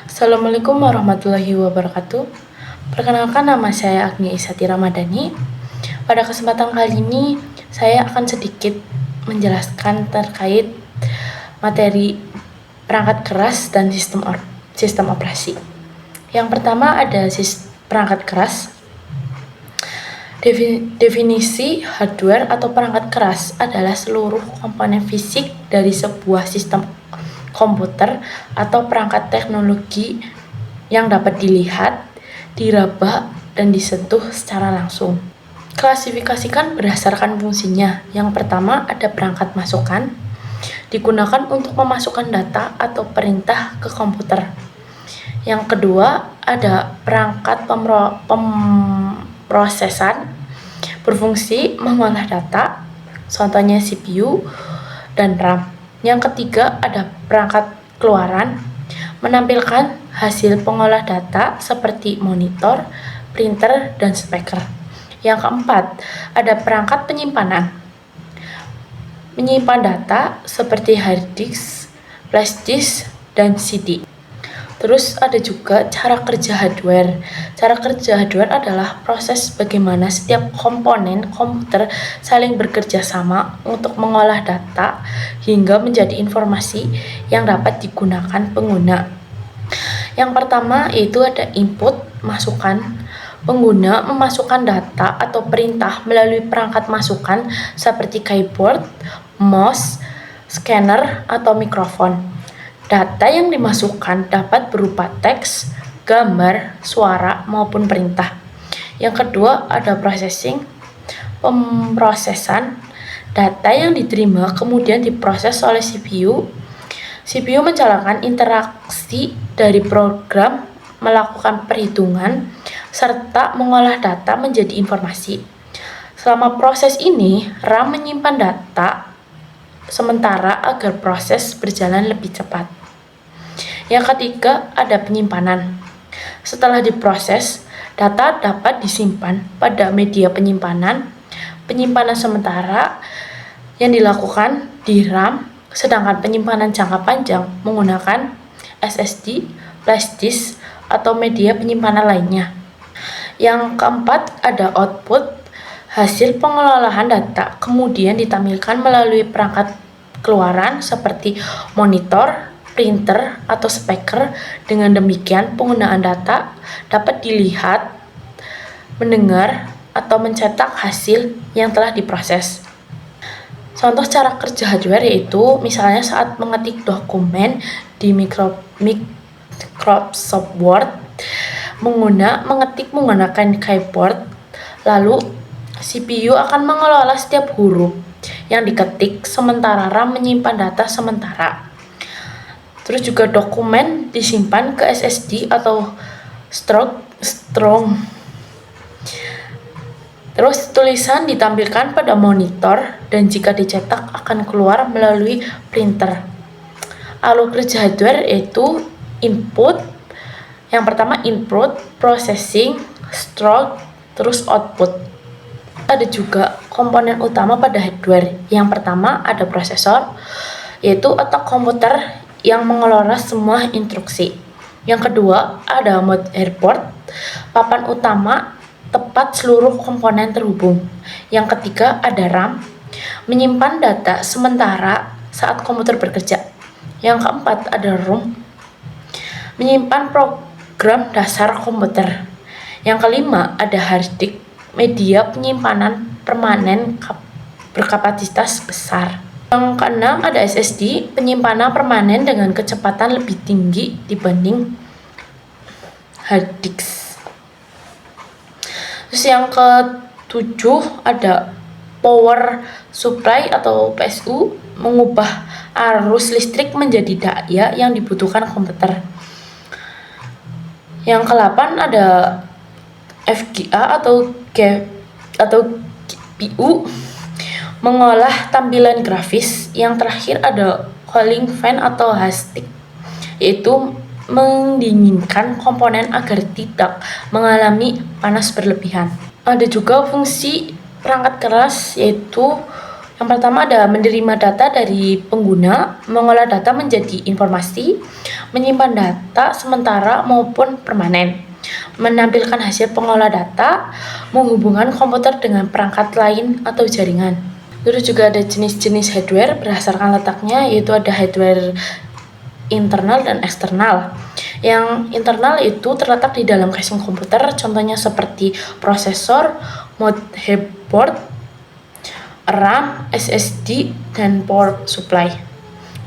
Assalamualaikum warahmatullahi wabarakatuh. Perkenalkan, nama saya Agni Isati Ramadhani. Pada kesempatan kali ini saya akan sedikit menjelaskan terkait materi perangkat keras dan sistem operasi. Yang pertama ada perangkat keras. Definisi hardware atau perangkat keras adalah seluruh komponen fisik dari sebuah sistem komputer atau perangkat teknologi yang dapat dilihat, diraba, dan disentuh secara langsung. Klasifikasikan berdasarkan fungsinya. Yang pertama ada perangkat masukan, digunakan untuk memasukkan data atau perintah ke komputer. Yang kedua ada perangkat pemrosesan, berfungsi mengolah data, contohnya CPU dan RAM. Yang ketiga ada perangkat keluaran, menampilkan hasil pengolah data seperti monitor, printer, dan speaker. Yang keempat ada perangkat penyimpanan, menyimpan data seperti hard disk, flash disk, dan CD. Terus ada juga cara kerja hardware. Cara kerja hardware adalah proses bagaimana setiap komponen komputer saling bekerja sama untuk mengolah data hingga menjadi informasi yang dapat digunakan pengguna. Yang pertama yaitu ada input, masukan. Pengguna memasukkan data atau perintah melalui perangkat masukan seperti keyboard, mouse, scanner, atau mikrofon. Data yang dimasukkan dapat berupa teks, gambar, suara, maupun perintah. Yang kedua ada processing, pemrosesan. Data yang diterima kemudian diproses oleh CPU. CPU menjalankan interaksi dari program, melakukan perhitungan, serta mengolah data menjadi informasi. Selama proses ini, RAM menyimpan data sementara agar proses berjalan lebih cepat. Yang ketiga ada penyimpanan. Setelah diproses, data dapat disimpan pada media penyimpanan. Penyimpanan sementara yang dilakukan di RAM, sedangkan penyimpanan jangka panjang menggunakan SSD, flash disk, atau media penyimpanan lainnya. Yang keempat ada output. Hasil pengelolaan data kemudian ditampilkan melalui perangkat keluaran seperti monitor, printer, atau speaker. Dengan demikian penggunaan data dapat dilihat, mendengar, atau mencetak hasil yang telah diproses. Contoh cara kerja hardware yaitu misalnya saat mengetik dokumen di Microsoft Word, mengetik menggunakan keyboard, lalu CPU akan mengelola setiap huruf yang diketik, sementara RAM menyimpan data sementara. Terus juga dokumen disimpan ke SSD atau strong. Terus tulisan ditampilkan pada monitor dan jika dicetak akan keluar melalui printer. Alur kerja hardware yaitu input. Yang pertama input, processing, store, terus output. Ada juga komponen utama pada hardware. Yang pertama ada prosesor, yaitu otak komputer yang mengelola semua instruksi. Yang kedua ada motherboard, papan utama tempat seluruh komponen terhubung. Yang ketiga ada RAM, menyimpan data sementara saat komputer bekerja. Yang keempat ada ROM, menyimpan program dasar komputer. Yang kelima ada hard disk, media penyimpanan permanen berkapasitas besar. Yang keenam ada SSD, penyimpanan permanen dengan kecepatan lebih tinggi dibanding hard disk. Terus yang ketujuh ada power supply atau PSU, mengubah arus listrik menjadi daya yang dibutuhkan komputer. Yang ke-8 ada FGA atau GPU, mengolah tampilan grafis. Yang terakhir ada cooling fan atau hard disk, yaitu mendinginkan komponen agar tidak mengalami panas berlebihan. Ada juga fungsi perangkat keras, yaitu yang pertama ada menerima data dari pengguna, mengolah data menjadi informasi, menyimpan data sementara maupun permanen, menampilkan hasil pengolah data, menghubungkan komputer dengan perangkat lain atau jaringan. Terus juga ada jenis-jenis hardware berdasarkan letaknya, yaitu ada hardware internal dan eksternal. Yang internal itu terletak di dalam casing komputer, contohnya seperti prosesor, motherboard, RAM, SSD, dan power supply.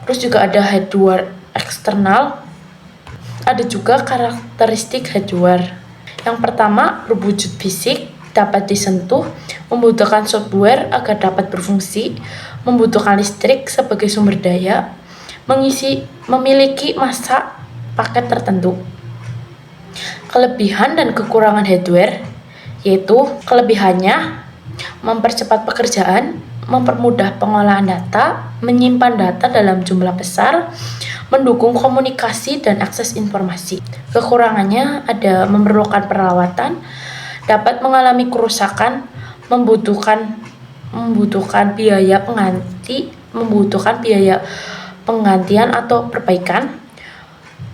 Terus juga ada hardware eksternal. Ada juga karakteristik hardware. Yang pertama, berwujud fisik, dapat disentuh, membutuhkan software agar dapat berfungsi, membutuhkan listrik sebagai sumber daya, memiliki masa paket tertentu. Kelebihan dan kekurangan hardware, yaitu kelebihannya mempercepat pekerjaan, mempermudah pengolahan data, menyimpan data dalam jumlah besar, mendukung komunikasi dan akses informasi. Kekurangannya ada memerlukan perawatan, dapat mengalami kerusakan, membutuhkan biaya penggantian atau perbaikan.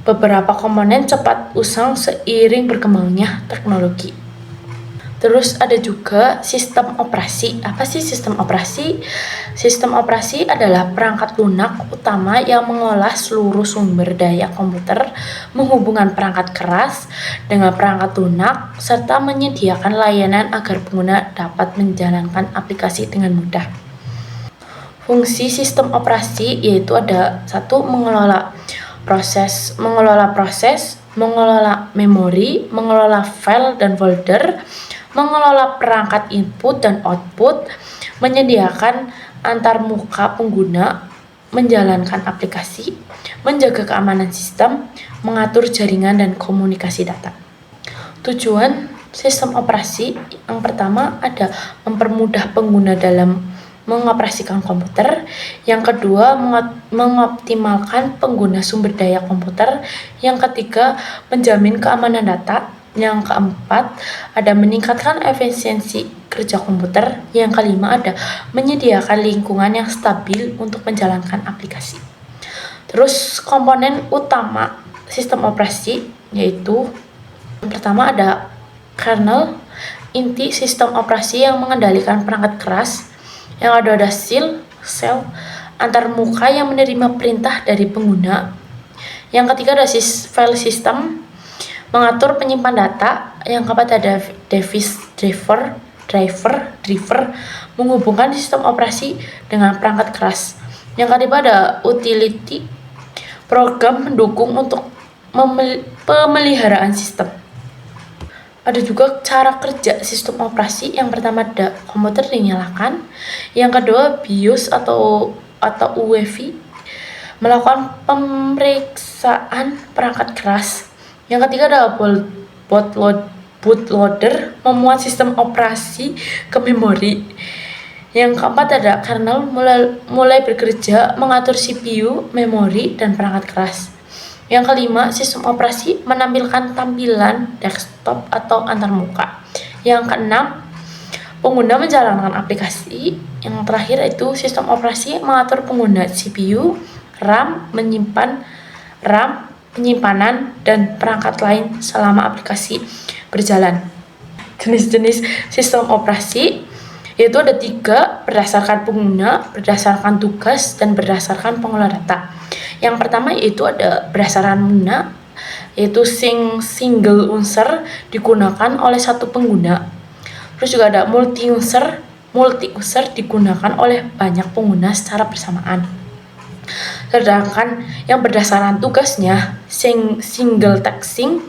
Beberapa komponen cepat usang seiring berkembangnya teknologi. Terus ada juga sistem operasi. Apa sih sistem operasi? Sistem operasi adalah perangkat lunak utama yang mengolah seluruh sumber daya komputer, menghubungkan perangkat keras dengan perangkat lunak, serta menyediakan layanan agar pengguna dapat menjalankan aplikasi dengan mudah. Fungsi sistem operasi yaitu ada 1. Mengelola proses, mengelola memori, mengelola file dan folder, mengelola perangkat input dan output, menyediakan antarmuka pengguna, menjalankan aplikasi, menjaga keamanan sistem, mengatur jaringan dan komunikasi data. Tujuan sistem operasi yang pertama ada mempermudah pengguna dalam mengoperasikan komputer. Yang kedua, mengoptimalkan pengguna sumber daya komputer. Yang ketiga, menjamin keamanan data. Yang keempat, ada meningkatkan efisiensi kerja komputer. Yang kelima, ada menyediakan lingkungan yang stabil untuk menjalankan aplikasi. Terus komponen utama sistem operasi yaitu yang pertama ada kernel, inti sistem operasi yang mengendalikan perangkat keras. Yang kedua ada shell, antarmuka yang menerima perintah dari pengguna. Yang ketiga ada file system, mengatur penyimpan data. Yang keempat ada device driver, menghubungkan sistem operasi dengan perangkat keras. Yang kelima ada utility, program mendukung untuk pemeliharaan sistem. Ada juga cara kerja sistem operasi. Yang pertama ada komputer dinyalakan. Yang kedua BIOS atau UEFI, melakukan pemeriksaan perangkat keras. Yang ketiga ada bootloader, memuat sistem operasi ke memori. Yang keempat ada kernel, mulai bekerja mengatur CPU, memori, dan perangkat keras. Yang kelima, sistem operasi menampilkan tampilan desktop atau antarmuka. Yang keenam, pengguna menjalankan aplikasi. Yang terakhir itu sistem operasi mengatur pengguna CPU, RAM, penyimpanan, dan perangkat lain selama aplikasi berjalan. Jenis-jenis sistem operasi yaitu ada 3, berdasarkan pengguna, berdasarkan tugas, dan berdasarkan pengolah data. Yang pertama yaitu ada berdasarkan pengguna, yaitu single user, digunakan oleh satu pengguna. Terus juga ada multi user digunakan oleh banyak pengguna secara bersamaan. Sedangkan yang berdasarkan tugasnya single tasking,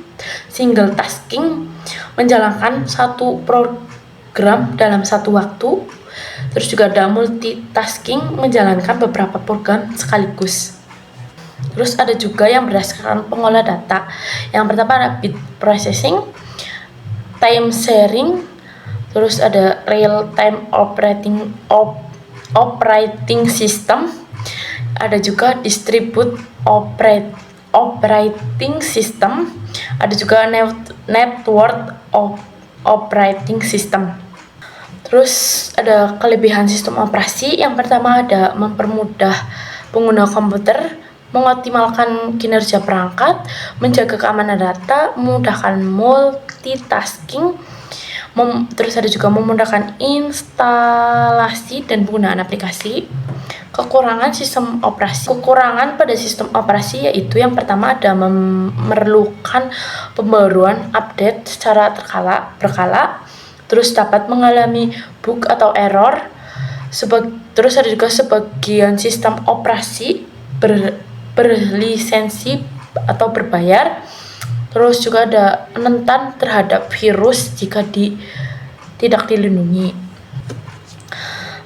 menjalankan satu program dalam satu waktu. Terus juga ada multitasking, menjalankan beberapa program sekaligus. Terus ada juga yang berdasarkan pengolah data. Yang pertama ada bit processing, time sharing, terus ada real time operating system, ada juga distribute operating system, ada juga network operating system. Terus ada kelebihan sistem operasi. Yang pertama ada mempermudah pengguna komputer, mengoptimalkan kinerja perangkat, menjaga keamanan data, memudahkan multitasking, terus ada juga memudahkan instalasi dan penggunaan aplikasi. Kekurangan pada sistem operasi yaitu yang pertama ada memerlukan pembaruan update secara berkala, terus dapat mengalami bug atau error. Terus ada juga sebagian sistem operasi berlisensi atau berbayar. Terus juga ada rentan terhadap virus jika tidak dilindungi.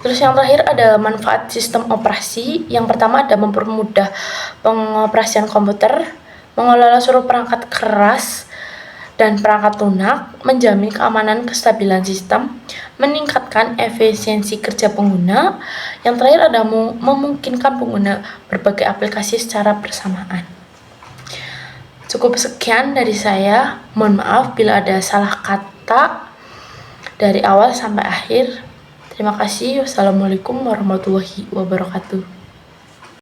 Terus yang terakhir ada manfaat sistem operasi. Yang pertama ada mempermudah pengoperasian komputer, mengelola seluruh perangkat keras dan perangkat lunak, menjamin keamanan kestabilan sistem, meningkatkan efisiensi kerja pengguna. Yang terakhir ada memungkinkan pengguna berbagai aplikasi secara bersamaan. Cukup sekian dari saya. Mohon maaf bila ada salah kata dari awal sampai akhir. Terima kasih. Wassalamualaikum warahmatullahi wabarakatuh.